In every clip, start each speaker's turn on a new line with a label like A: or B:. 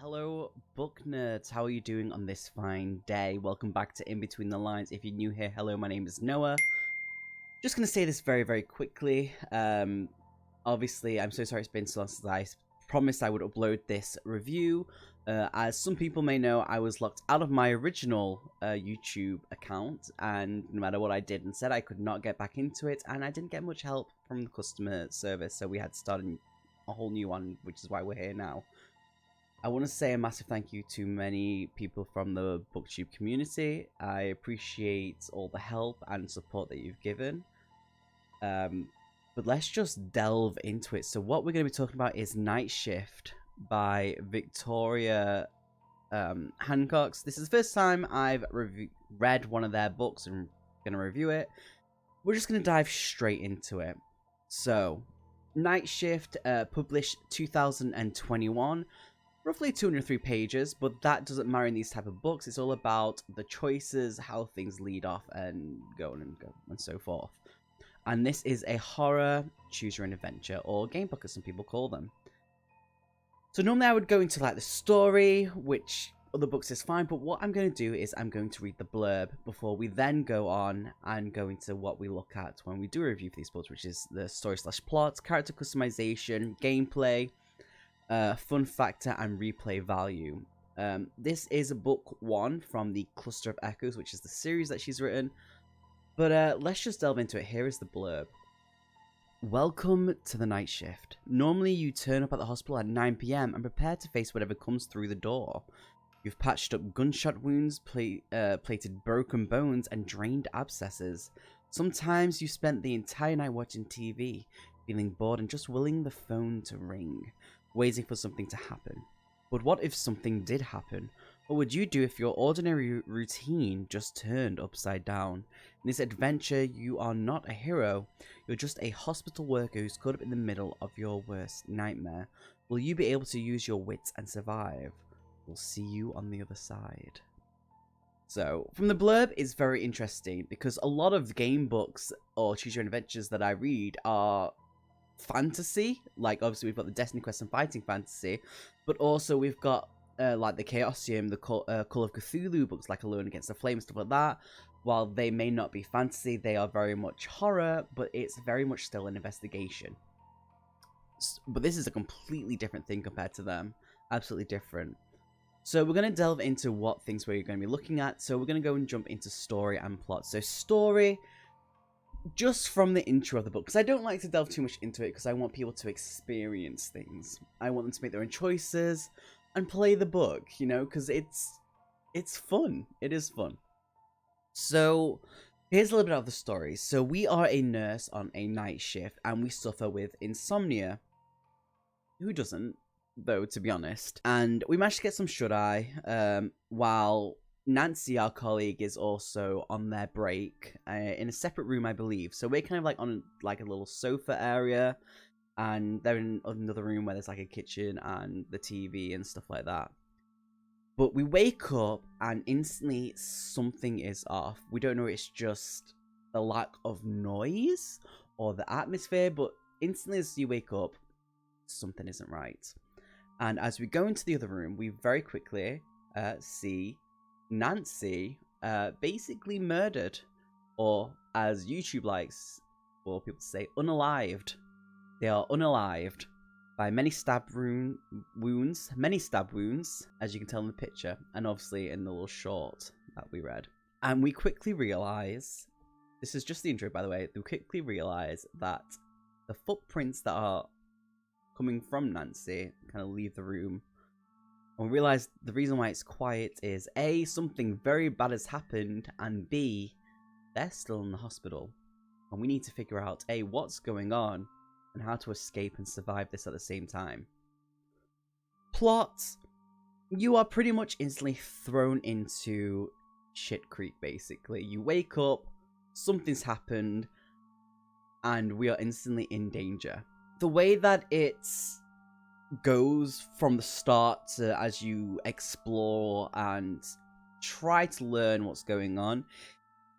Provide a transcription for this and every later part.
A: Hello, book nerds. How are you doing on this fine day? Welcome back to In Between the Lines. If you're new here, hello, my name is Noah. Just gonna say this very quickly. Obviously, I'm so sorry it's been so long since I promised I would upload this review. As some people may know, I was locked out of my original YouTube account, and no matter what I did and said, I could not get back into it, and I didn't get much help from the customer service, so we had to start a whole new one, which is why we're here now. I want to say a massive thank you to many people from the booktube community. I appreciate all the help and support that you've given. But let's just delve into it. So what we're going to be talking about is Nightshift by Victoria Hancox. This is the first time I've read one of their books and going to review it. We're just going to dive straight into it. So, Nightshift, published 2021. Roughly 203 pages, but that doesn't matter in these type of books. It's all about the choices, how things lead off and go and so forth. And this is a horror choose your own adventure, or gamebook as some people call them. So normally I would go into like the story, which other books is fine, but what I'm going to do is I'm going to read the blurb before we then go on and go into what we look at when we do a review for these books, which is the story/plot, character customization, gameplay, fun factor, and replay value. This is book 1 from the Cluster of Echoes, which is the series that she's written. But let's just delve into it. Here is the blurb. Welcome to the night shift. Normally you turn up at the hospital at 9 PM and prepare to face whatever comes through the door. You've patched up gunshot wounds, plated broken bones, and drained abscesses. Sometimes you spent the entire night watching TV, feeling bored and just willing the phone to ring, waiting for something to happen. But what if something did happen? What would you do if your ordinary routine just turned upside down? In this adventure, you are not a hero. You're just a hospital worker who's caught up in the middle of your worst nightmare. Will you be able to use your wits and survive? We'll see you on the other side. So, from the blurb, it's very interesting because a lot of game books or choose your own adventures that I read are fantasy. Like, obviously we've got the Destiny Quest and fighting fantasy, but also we've got like the Chaosium, the Call of Cthulhu books like Alone Against the Flame, stuff like that. While they may not be fantasy, they are very much horror, but it's very much still an investigation. But this is a completely different thing compared to them. Absolutely different. So we're going to delve into what things we're going to be looking at. So we're going to go and jump into story and plot. So story, just from the intro of the book, because I don't like to delve too much into it because I want people to experience things. I want them to make their own choices and play the book, you know, because it's fun. It is fun. So here's a little bit of the story. So we are a nurse on a night shift and we suffer with insomnia. Who doesn't, though, to be honest? And we managed to get some shut-eye while Nancy, our colleague, is also on their break in a separate room, I believe. So we're kind of like on like a little sofa area, and they're in another room where there's like a kitchen and the TV and stuff like that. But we wake up and instantly something is off. We don't know if it's just the lack of noise or the atmosphere, but instantly as you wake up, something isn't right. And as we go into the other room, we very quickly see Nancy basically murdered, or as YouTube likes for people to say, unalived. They are unalived by many stab wounds, as you can tell in the picture, and obviously in the little short that we read. And we quickly realize, this is just the intro by the way, we quickly realize that the footprints that are coming from Nancy kind of leave the room. And we realize the reason why it's quiet is A, something very bad has happened, and B, they're still in the hospital. And we need to figure out A, what's going on, and how to escape and survive this at the same time. Plot, you are pretty much instantly thrown into shit creek, basically. You wake up, something's happened, and we are instantly in danger. The way that it goes from the start to as you explore and try to learn what's going on,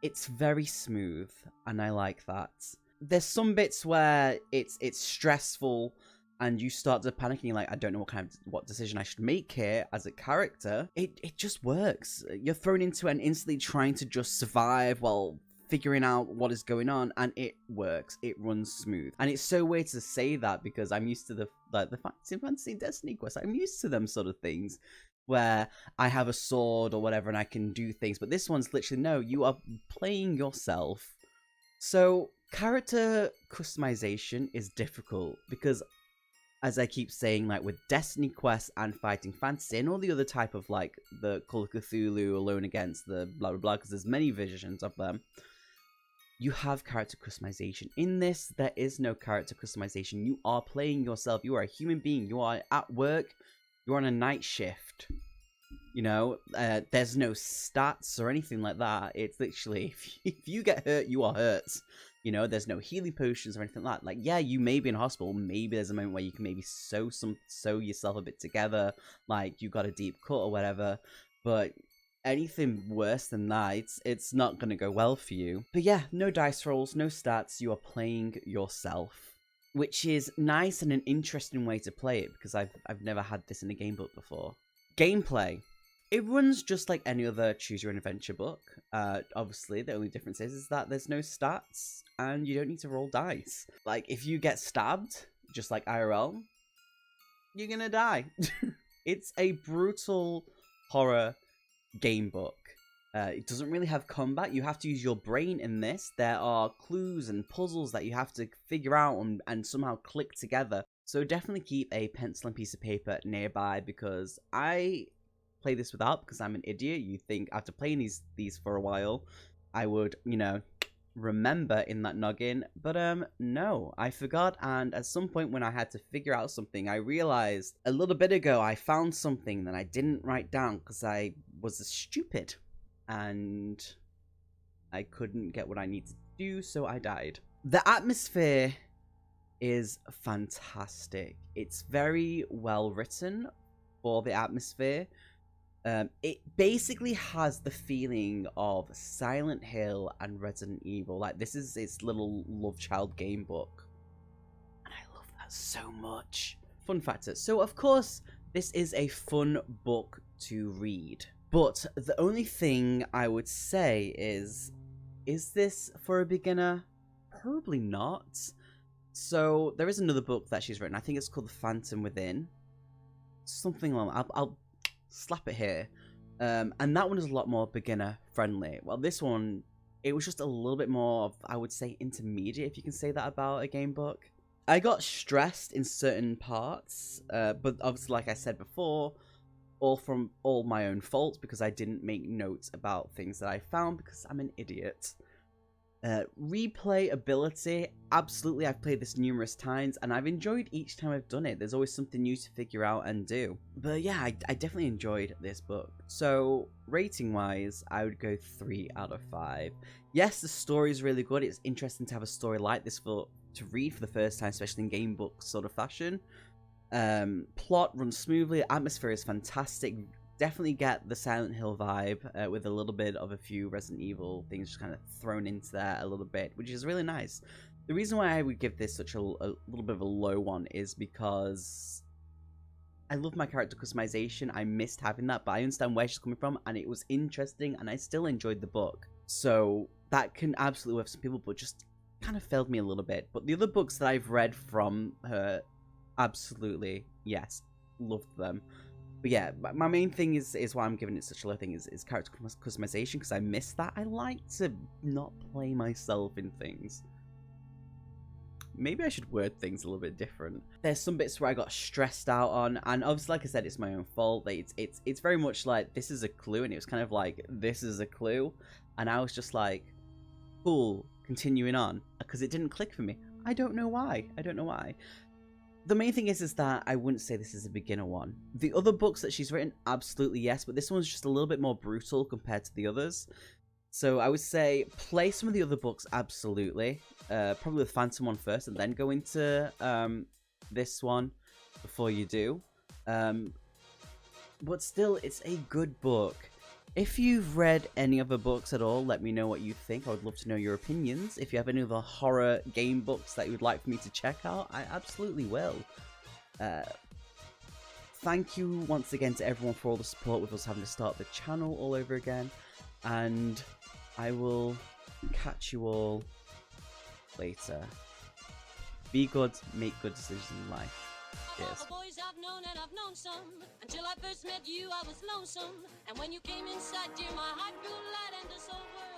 A: it's very smooth, and I like that. There's some bits where it's stressful, and you start to panic and you're like, I don't know what decision I should make here as a character, it just works. You're thrown into it and instantly trying to just survive while figuring out what is going on, and it works. It runs smooth. And it's so weird to say that because I'm used to the fancy Destiny quests. I'm used to them sort of things where I have a sword or whatever and I can do things, but this one's literally, no, you are playing yourself. So character customization is difficult because, as I keep saying, like with Destiny quests and Fighting Fantasy and all the other type of like the Call of Cthulhu, Alone Against, the blah blah blah, because there's many versions of them, you have character customization. In this, there is no character customization. You are playing yourself. You are a human being. You are at work. You're on a night shift. You know, there's no stats or anything like that. It's literally, if you get hurt, you are hurt. You know, there's no healing potions or anything like that. Like, yeah, you may be in hospital. Maybe there's a moment where you can maybe sew yourself a bit together. Like, you got a deep cut or whatever. But anything worse than that, it's not going to go well for you. But yeah, no dice rolls, no stats. You are playing yourself, which is nice and an interesting way to play it because I've never had this in a game book before. Gameplay. It runs just like any other choose your own adventure book. Obviously, the only difference is that there's no stats and you don't need to roll dice. Like, if you get stabbed, just like IRL, you're gonna die. It's a brutal horror game book. It doesn't really have combat. You have to use your brain in this. There are clues and puzzles that you have to figure out and somehow click together. So definitely keep a pencil and piece of paper nearby, because I play this without because I'm an idiot. You think after playing these for a while, I would, you know, remember in that noggin, but no, I forgot. And at some point when I had to figure out something, I realized a little bit ago I found something that I didn't write down because I was stupid and I couldn't get what I needed to do, so I died. The atmosphere is fantastic. It's very well written for the atmosphere. It basically has the feeling of Silent Hill and Resident Evil. Like, this is its little love child game book. And I love that so much. Fun factor. So, of course, this is a fun book to read. But the only thing I would say is this for a beginner? Probably not. So, there is another book that she's written. I think it's called The Phantom Within. Something along. I'll slap it here. And that one is a lot more beginner friendly. Well, this one, it was just a little bit more of, I would say, intermediate, if you can say that about a game book. I got stressed in certain parts, but obviously, like I said before, all my own fault, because I didn't make notes about things that I found because I'm an idiot. Replayability, absolutely. I've played this numerous times and I've enjoyed each time I've done it. There's always something new to figure out and do. But yeah, I definitely enjoyed this book. So rating wise, I would go 3 out of 5. Yes, the story is really good. It's interesting to have a story like this to read for the first time, especially in game book sort of fashion. Plot runs smoothly. Atmosphere is fantastic. Definitely get the Silent Hill vibe with a little bit of a few Resident Evil things just kind of thrown into there a little bit, which is really nice. The reason why I would give this such a little bit of a low one is because I love my character customization. I missed having that, but I understand where she's coming from, and it was interesting, and I still enjoyed the book. So that can absolutely work for some people, but just kind of failed me a little bit. But the other books that I've read from her, absolutely, yes, loved them. But yeah, my main thing is why I'm giving it such a low thing is character customization, because I miss that. I like to not play myself in things. Maybe I should word things a little bit different. There's some bits where I got stressed out on, and obviously, like I said, it's my own fault. It's very much like, this is a clue, and it was kind of like, this is a clue, and I was just like, cool, continuing on, because it didn't click for me. I don't know why. The main thing is that I wouldn't say this is a beginner one. The other books that she's written, absolutely yes, but this one's just a little bit more brutal compared to the others. So I would say play some of the other books, absolutely. Probably the Phantom one first, and then go into this one before you do. But still, it's a good book. If you've read any other books at all, let me know what you think. I would love to know your opinions. If you have any other horror game books that you would like for me to check out, I absolutely will. Thank you once again to everyone for all the support with us having to start the channel all over again, and I will catch you all later. Be good, make good decisions in life. Cheers.
B: All the boys I've known, and I've known some. Until I first met you, I was lonesome. And when you came inside, dear, my heart grew light and the soul world.